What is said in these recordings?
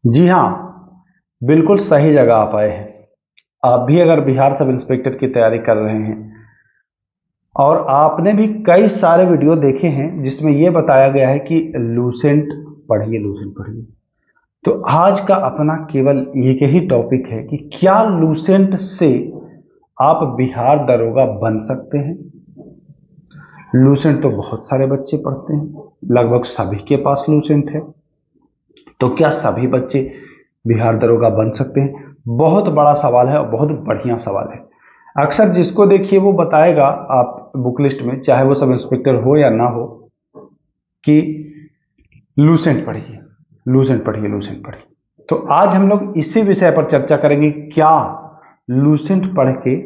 जी हाँ, बिल्कुल सही जगह आप आए हैं। आप भी अगर बिहार सब इंस्पेक्टर की तैयारी कर रहे हैं और आपने भी कई सारे वीडियो देखे हैं जिसमें यह बताया गया है कि लूसेंट पढ़िए, लूसेंट पढ़िए, तो आज का अपना केवल एक ही टॉपिक है कि क्या लूसेंट से आप बिहार दरोगा बन सकते हैं। लूसेंट तो बहुत सारे बच्चे पढ़ते हैं, लगभग सभी के पास लूसेंट है, तो क्या सभी बच्चे बिहार दरोगा बन सकते हैं? बहुत बड़ा सवाल है और बहुत बढ़िया सवाल है। अक्सर जिसको देखिए वो बताएगा आप बुक लिस्ट में, चाहे वो सब इंस्पेक्टर हो या ना हो, कि लूसेंट पढ़िए, लूसेंट पढ़िए, लूसेंट पढ़िए। तो आज हम लोग इसी विषय पर चर्चा करेंगे, क्या लूसेंट पढ़ के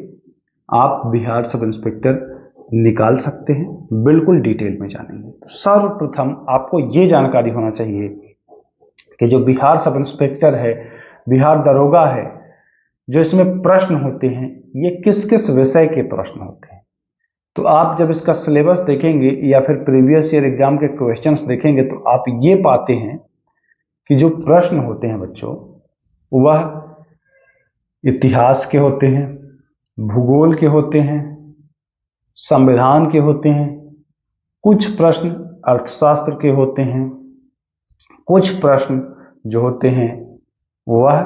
आप बिहार सब इंस्पेक्टर निकाल सकते हैं। बिल्कुल डिटेल में जानेंगे। तो सर्वप्रथम आपको ये जानकारी होना चाहिए कि जो बिहार सब इंस्पेक्टर है, बिहार दरोगा है, जो इसमें प्रश्न होते हैं ये किस किस विषय के प्रश्न होते हैं। तो आप जब इसका सिलेबस देखेंगे या फिर प्रीवियस ईयर एग्जाम के क्वेश्चंस देखेंगे तो आप ये पाते हैं कि जो प्रश्न होते हैं बच्चों, वह इतिहास के होते हैं, भूगोल के होते हैं, संविधान के होते हैं, कुछ प्रश्न अर्थशास्त्र के होते हैं, कुछ प्रश्न जो होते हैं वह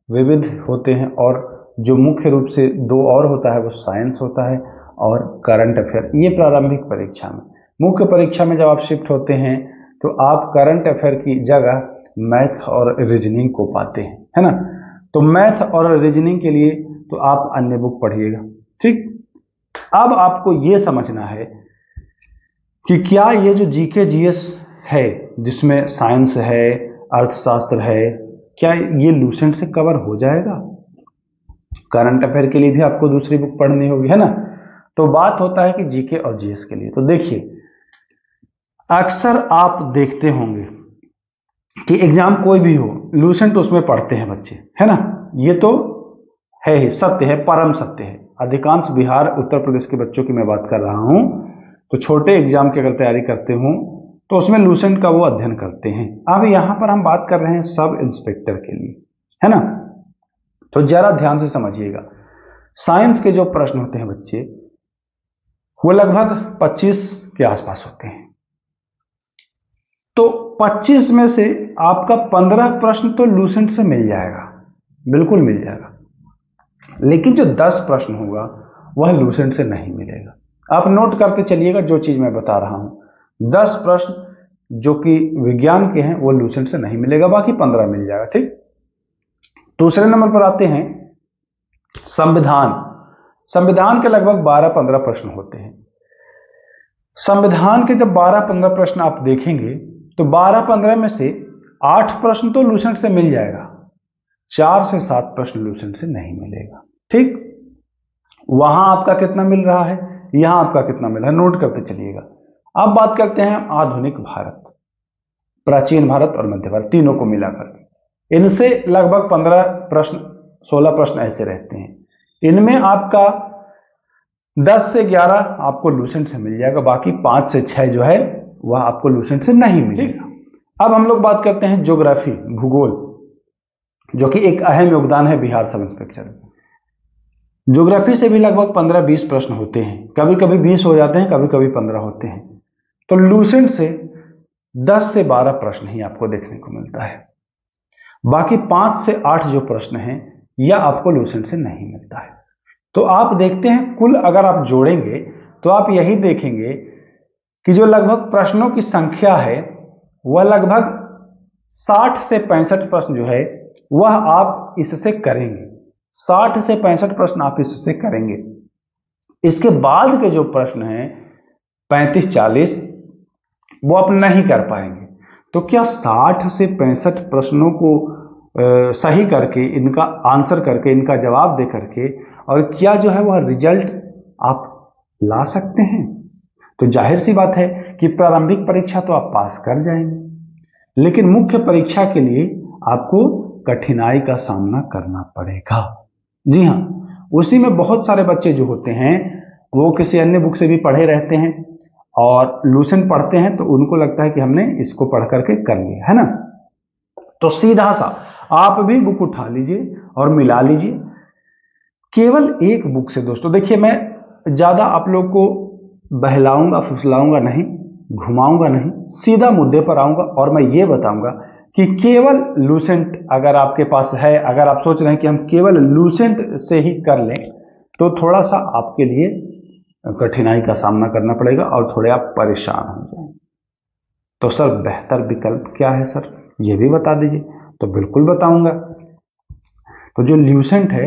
विविध होते हैं, और जो मुख्य रूप से दो और होता है वो साइंस होता है और करंट अफेयर। ये प्रारंभिक परीक्षा में, मुख्य परीक्षा में जब आप शिफ्ट होते हैं तो आप करंट अफेयर की जगह मैथ और रीजनिंग को पाते हैं, है ना। तो मैथ और रीजनिंग के लिए तो आप अन्य बुक पढ़िएगा, ठीक। अब आपको ये समझना है कि क्या ये जो जीके जीएस है जिसमें साइंस है, अर्थशास्त्र है, क्या ये लूसेंट से कवर हो जाएगा। करंट अफेयर के लिए भी आपको दूसरी बुक पढ़नी होगी, है ना। तो बात होता है कि जीके और जीएस के लिए। तो देखिए, अक्सर आप देखते होंगे कि एग्जाम कोई भी हो, लूसेंट उसमें पढ़ते हैं बच्चे, है ना। ये तो है ही, सत्य है, परम सत्य है। अधिकांश बिहार उत्तर प्रदेश के बच्चों की मैं बात कर रहा हूं, तो छोटे एग्जाम की अगर तैयारी करते हो तो उसमें लूसेंट का वो अध्ययन करते हैं। अब यहां पर हम बात कर रहे हैं सब इंस्पेक्टर के लिए, है ना। तो जरा ध्यान से समझिएगा, साइंस के जो प्रश्न होते हैं बच्चे, वो लगभग 25 के आसपास होते हैं। तो 25 में से आपका 15 प्रश्न तो लूसेंट से मिल जाएगा, बिल्कुल मिल जाएगा, लेकिन जो 10 प्रश्न होगा वह लूसेंट से नहीं मिलेगा। आप नोट करते चलिएगा जो चीज मैं बता रहा हूं। 10 प्रश्न जो कि विज्ञान के हैं वो लूसेंट से नहीं मिलेगा, बाकी 15 मिल जाएगा, ठीक। दूसरे नंबर पर आते हैं संविधान। संविधान के लगभग 12-15 प्रश्न होते हैं। संविधान के जब 12-15 प्रश्न आप देखेंगे तो 12-15 में से 8 प्रश्न तो लूसेंट से मिल जाएगा, 4 से 7 प्रश्न लूसेंट से नहीं मिलेगा, ठीक। वहां आपका कितना मिल रहा है, यहां आपका कितना मिल रहा है, नोट करते चलिएगा। अब बात करते हैं आधुनिक भारत, प्राचीन भारत और मध्य भारत, तीनों को मिलाकर। इनसे लगभग 15 प्रश्न, 16 प्रश्न ऐसे रहते हैं। इनमें आपका 10 से 11 आपको लूसेंट से मिल जाएगा, बाकी 5 से 6 जो है वह आपको लूसेंट से नहीं मिलेगा। अब हम लोग बात करते हैं ज्योग्राफी, भूगोल, जो कि एक अहम योगदान है बिहार सब इंस्पेक्टर। ज्योग्राफी से भी लगभग 15-20 प्रश्न होते हैं, कभी कभी 20 हो जाते हैं, कभी कभी 15 होते हैं। तो लूसेंट से 10 से 12 प्रश्न ही आपको देखने को मिलता है, बाकी 5 से 8 जो प्रश्न हैं यह आपको लूसेंट से नहीं मिलता है। तो आप देखते हैं कुल अगर आप जोड़ेंगे तो आप यही देखेंगे कि जो लगभग प्रश्नों की संख्या है वह लगभग 60 से 65 प्रश्न जो है वह आप इससे करेंगे, 60 से 65 प्रश्न आप इससे करेंगे। इसके बाद के जो प्रश्न हैं 35-40 वो आप नहीं कर पाएंगे। तो क्या 60 से 65 प्रश्नों को सही करके, इनका आंसर करके, इनका जवाब दे करके, और क्या जो है वह रिजल्ट आप ला सकते हैं? तो जाहिर सी बात है कि प्रारंभिक परीक्षा तो आप पास कर जाएंगे, लेकिन मुख्य परीक्षा के लिए आपको कठिनाई का सामना करना पड़ेगा। जी हां, उसी में बहुत सारे बच्चे जो होते हैं वो किसी अन्य बुक से भी पढ़े रहते हैं और लूसेंट पढ़ते हैं, तो उनको लगता है कि हमने इसको पढ़ करके कर लिया, है ना। तो सीधा सा आप भी बुक उठा लीजिए और मिला लीजिए केवल एक बुक से। दोस्तों देखिए, मैं ज्यादा आप लोग को बहलाऊंगा फुसलाऊंगा नहीं, घुमाऊंगा नहीं, सीधा मुद्दे पर आऊंगा और मैं ये बताऊंगा कि केवल लूसेंट अगर आपके पास है, अगर आप सोच रहे हैं कि हम केवल लूसेंट से ही कर लें, तो थोड़ा सा आपके लिए कठिनाई का सामना करना पड़ेगा और थोड़े आप परेशान हो जाएंगे। तो सर बेहतर विकल्प क्या है सर, ये भी बता दीजिए। तो बिल्कुल बताऊंगा। तो जो ल्यूसेंट है,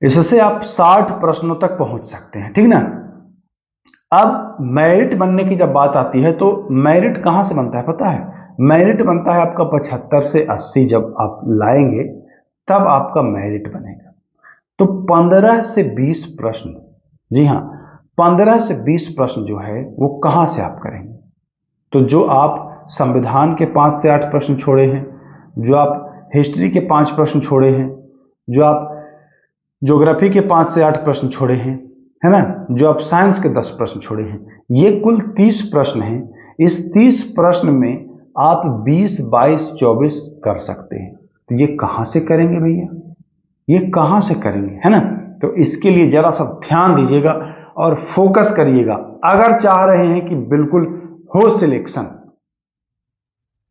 इससे आप 60 प्रश्नों तक पहुंच सकते हैं, ठीक ना। अब मेरिट बनने की जब बात आती है, तो मेरिट कहां से बनता है पता है? मेरिट बनता है आपका 75 से 80 जब आप लाएंगे तब आपका मेरिट बनेगा। तो 15 से 20 प्रश्न, जी हां 15 से 20 प्रश्न जो है वो कहां से आप करेंगे? तो जो आप संविधान के 5 से 8 प्रश्न छोड़े हैं, जो आप हिस्ट्री के 5 प्रश्न छोड़े हैं, जो आप ज्योग्राफी के 5 से 8 प्रश्न छोड़े हैं, है ना, जो आप साइंस के 10 प्रश्न छोड़े हैं, ये कुल 30 प्रश्न हैं। इस 30 प्रश्न में आप 20, 22, 24 कर सकते हैं। तो ये कहां से करेंगे भैया, ये कहां से करेंगे, है ना। तो इसके लिए जरा सा ध्यान दीजिएगा और फोकस करिएगा। अगर चाह रहे हैं कि बिल्कुल हो सिलेक्शन,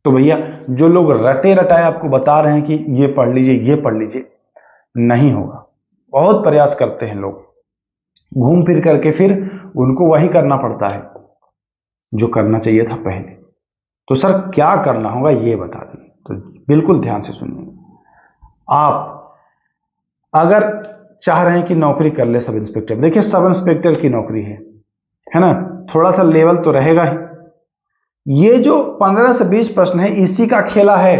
तो भैया जो लोग रटे रटाए आपको बता रहे हैं कि ये पढ़ लीजिए ये पढ़ लीजिए, नहीं होगा। बहुत प्रयास करते हैं लोग, घूम फिर करके फिर उनको वही करना पड़ता है जो करना चाहिए था पहले। तो सर क्या करना होगा ये बता दीजिए। तो बिल्कुल ध्यान से सुनिए। आप अगर चाह रहे हैं कि नौकरी कर ले सब इंस्पेक्टर, देखिए सब इंस्पेक्टर की नौकरी है ना, थोड़ा सा लेवल तो रहेगा ही। ये जो 15 से 20 प्रश्न है इसी का खेला है।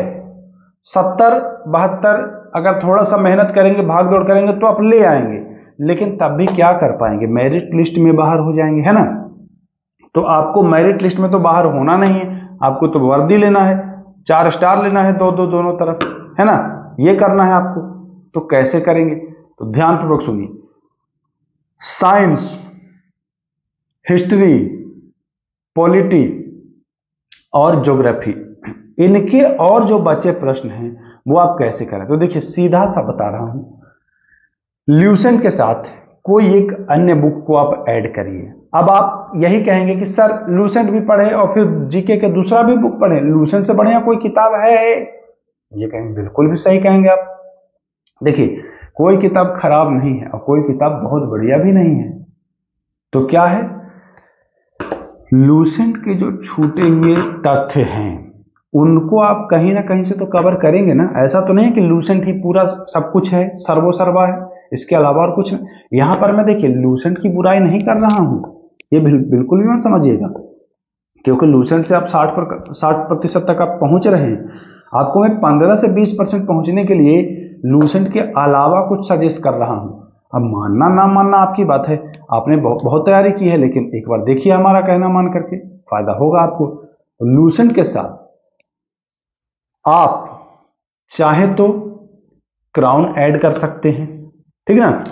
70, 72 अगर थोड़ा सा मेहनत करेंगे, भाग दौड़ करेंगे तो आप ले आएंगे, लेकिन तब भी क्या कर पाएंगे, मेरिट लिस्ट में बाहर हो जाएंगे, है ना। तो आपको मेरिट लिस्ट में तो बाहर होना नहीं है, आपको तो वर्दी लेना है, 4 स्टार लेना है, दोनों तरफ, है ना, ये करना है आपको। तो कैसे करेंगे? तो ध्यानपूर्वक सुनिए। साइंस, हिस्ट्री, पॉलिटी और ज्योग्राफी, इनके और जो बचे प्रश्न हैं वो आप कैसे करें? तो देखिए सीधा सा बता रहा हूं, ल्यूसेंट के साथ कोई एक अन्य बुक को आप ऐड करिए। अब आप यही कहेंगे कि सर लूसेंट भी पढ़े और फिर जीके के दूसरा भी बुक पढ़े, लूसेंट से बढ़िया कोई किताब है? ये कहेंगे, बिल्कुल भी सही कहेंगे आप। देखिए कोई किताब खराब नहीं है और कोई किताब बहुत बढ़िया भी नहीं है। तो क्या है, लूसेंट के जो छूटे हुए तथ्य हैं उनको आप कहीं ना कहीं से तो कवर करेंगे ना। ऐसा तो नहीं है कि लूसेंट ही पूरा सब कुछ है, सर्वोसर्वा है, इसके अलावा और कुछ नहीं। यहां पर मैं देखिए लूसेंट की बुराई नहीं कर रहा हूं, ये बिल्कुल भी मत समझिएगा, क्योंकि लूसेंट से आप 60% तक आप पहुंच रहे हैं। आपको मैं 15 से 20% पहुंचने के लिए लूसेंट के अलावा कुछ सजेस्ट कर रहा हूं। अब मानना ना मानना आपकी बात है, आपने बहुत तैयारी की है, लेकिन एक बार देखिए हमारा कहना मान करके, फायदा होगा आपको। लूसेंट के साथ आप चाहे तो क्राउन ऐड कर सकते हैं, ठीक है ना।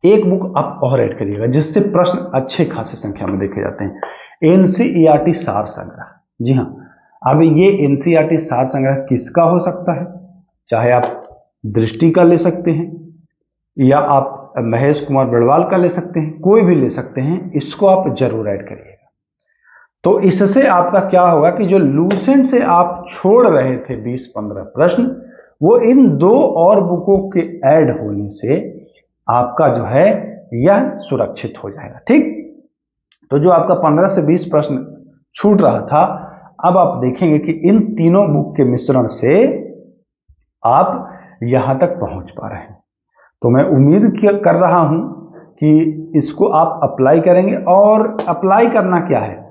एक बुक आप और ऐड करिएगा जिससे प्रश्न अच्छे खासी संख्या में देखे जाते हैं, एनसीईआरटी सार संग्रह। जी हां, अब ये एनसीईआरटी सार संग्रह किसका हो सकता है? चाहे आप दृष्टि का ले सकते हैं या आप महेश कुमार बड़वाल का ले सकते हैं, कोई भी ले सकते हैं, इसको आप जरूर ऐड करिएगा। तो इससे आपका क्या होगा कि जो लूसेंट से आप छोड़ रहे थे 20-15 प्रश्न, वो इन 2 और बुकों के ऐड होने से आपका जो है यह सुरक्षित हो जाएगा, ठीक। तो जो आपका 15 से 20 प्रश्न छूट रहा था, अब आप देखेंगे कि इन तीनों बुक के मिश्रण से आप यहां तक पहुंच पा रहे हैं। तो मैं उम्मीद कर रहा हूं कि इसको आप अप्लाई करेंगे। और अप्लाई करना क्या है,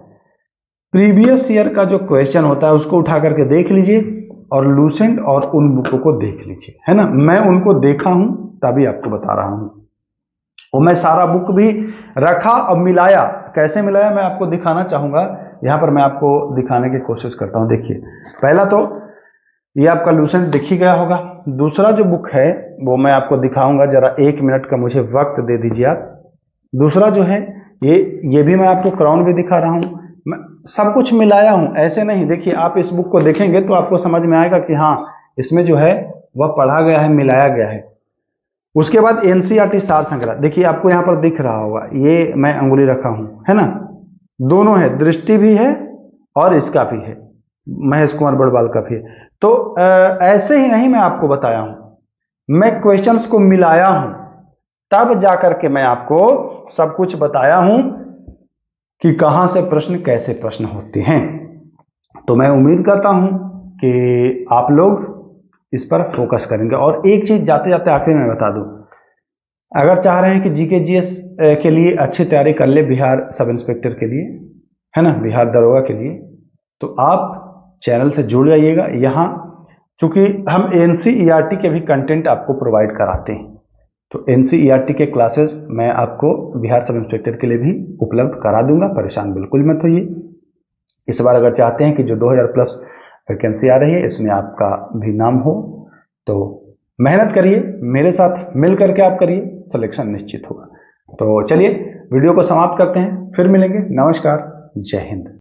प्रीवियस ईयर का जो क्वेश्चन होता है उसको उठा करके देख लीजिए और लूसेंट और उन बुकों को देख लीजिए, है ना। मैं उनको देखा हूं तभी आपको बता रहा हूं, और मैं सारा बुक भी रखा और मिलाया। कैसे मिलाया मैं आपको दिखाना चाहूंगा, यहां पर मैं आपको दिखाने की कोशिश करता हूं। देखिए पहला तो ये आपका लूसेंट दिख ही गया होगा, दूसरा जो बुक है वो मैं आपको दिखाऊंगा, जरा 1 मिनट का मुझे वक्त दे दीजिए आप। दूसरा जो है ये भी मैं आपको क्राउन भी दिखा रहा हूं, मैं सब कुछ मिलाया हूं, ऐसे नहीं। देखिए आप इस बुक को देखेंगे तो आपको समझ में आएगा कि हाँ इसमें जो है वह पढ़ा गया है, मिलाया गया है। उसके बाद एनसीईआरटी सार संग्रह, देखिए आपको यहां पर दिख रहा होगा, ये मैं अंगुली रखा हूं, है ना, दोनों है, दृष्टि भी है और इसका भी है, महेश कुमार बड़वाल का भी है। तो ऐसे ही नहीं मैं आपको बताया हूं, मैं क्वेश्चंस को मिलाया हूं, तब जाकर के मैं आपको सब कुछ बताया हूं कि कहां से प्रश्न, कैसे प्रश्न होते हैं। तो मैं उम्मीद करता हूं कि आप लोग इस पर फोकस करेंगे। और एक चीज जाते जाते आखिर में बता दूं, अगर चाह रहे हैं कि जीके जीएस के लिए अच्छी तैयारी कर ले, बिहार सब इंस्पेक्टर के लिए, है ना, बिहार दरोगा के लिए, तो आप चैनल से जुड़ जाइएगा। यहाँ चूंकि हम एनसीईआरटी के भी कंटेंट आपको प्रोवाइड कराते हैं, तो एनसीईआरटी के क्लासेस मैं आपको बिहार सब इंस्पेक्टर के लिए भी उपलब्ध करा दूंगा, परेशान बिल्कुल मत होइए। इस बार अगर चाहते हैं कि जो 2000 प्लस वैकेंसी आ रही है इसमें आपका भी नाम हो, तो मेहनत करिए, मेरे साथ मिल करके आप करिए, सिलेक्शन निश्चित होगा। तो चलिए वीडियो को समाप्त करते हैं, फिर मिलेंगे। नमस्कार, जय हिंद।